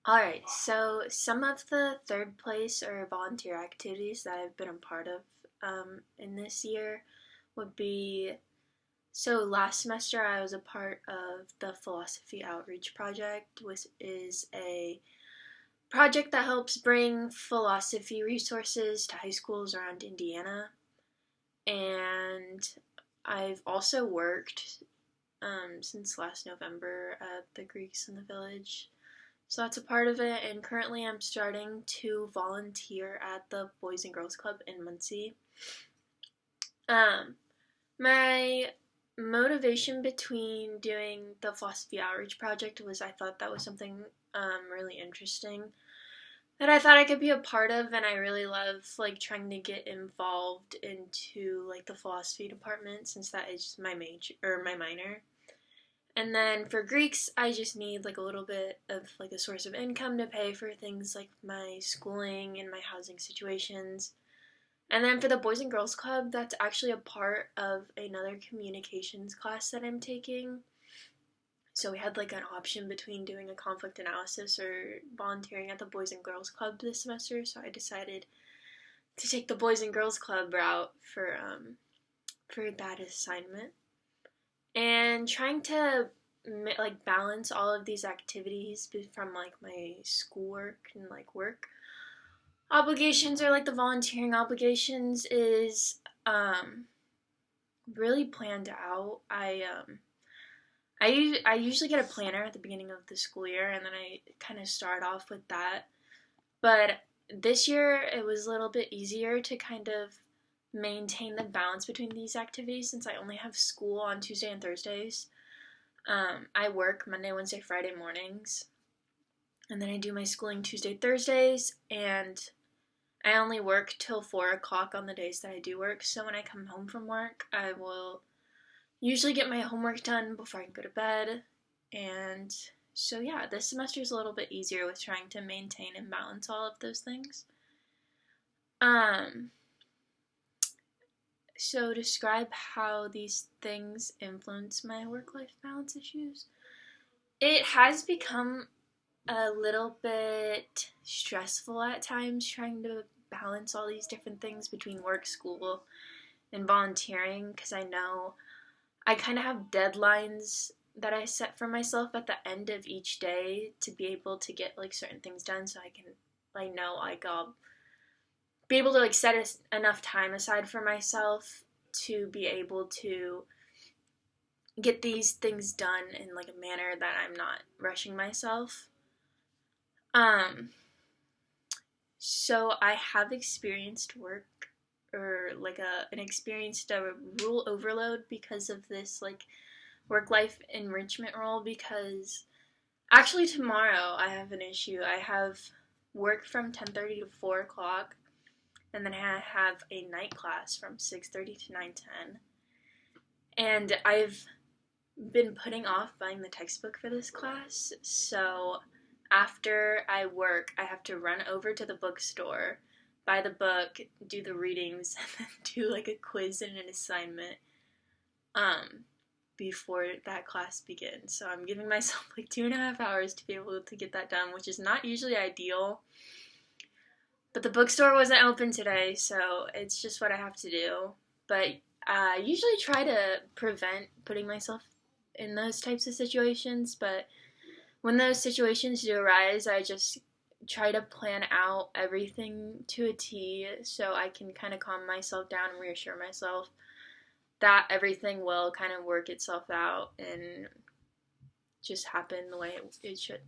Alright, so some of the third place or volunteer activities that I've been a part of in this year would be so last semester I was a part of the Philosophy Outreach Project, which is a project that helps bring philosophy resources to high schools around Indiana. And I've also worked since last November at the Greeks in the Village. So that's a part of it, and currently I'm starting to volunteer at the Boys and Girls Club in Muncie. Um, my motivation between doing the Philosophy Outreach Project was I thought that was something really interesting that I thought I could be a part of, and I really love like trying to get involved into like the philosophy department since that is my major or my minor. And then for Greeks, I just need like a little bit of like a source of income to pay for things like my schooling and my housing situations. And then for the Boys and Girls Club, that's actually a part of another communications class that I'm taking. So we had like an option between doing a conflict analysis or volunteering at the Boys and Girls Club this semester. So I decided to take the Boys and Girls Club route for that assignment. And trying to like balance all of these activities from like my schoolwork and like work obligations or like the volunteering obligations is really planned out. I usually get a planner at the beginning of the school year, and then I kind of start off with that. But this year it was a little bit easier to kind of maintain the balance between these activities since I only have school on Tuesday and Thursdays. I work Monday, Wednesday, Friday mornings, and then I do my schooling Tuesday, Thursdays, and I only work till 4 o'clock on the days that I do work. So when I come home from work, I will usually get my homework done before I can go to bed. And so, yeah, this semester is a little bit easier with trying to maintain and balance all of those things. So, describe how these things influence my work life balance issues. It has become a little bit stressful at times trying to balance all these different things between work, school, and volunteering because I know I kind of have deadlines that I set for myself at the end of each day to be able to get like certain things done so I can like know like I'll be able to like set enough time aside for myself to be able to get these things done in like a manner that I'm not rushing myself. Um so I have experienced work or like an experienced rule overload because of this like work life enrichment role because actually tomorrow I have an issue. I have work from 10:30 to 4 o'clock, and then I have a night class from 6:30 to 9:10. And I've been putting off buying the textbook for this class, so after I work, I have to run over to the bookstore, buy the book, do the readings, and then do like a quiz and an assignment before that class begins. So I'm giving myself like 2.5 hours to be able to get that done, which is not usually ideal. But the bookstore wasn't open today, so it's just what I have to do. But I usually try to prevent putting myself in those types of situations, but when those situations do arise, I just try to plan out everything to a T so I can kind of calm myself down and reassure myself that everything will kind of work itself out and just happen the way it should.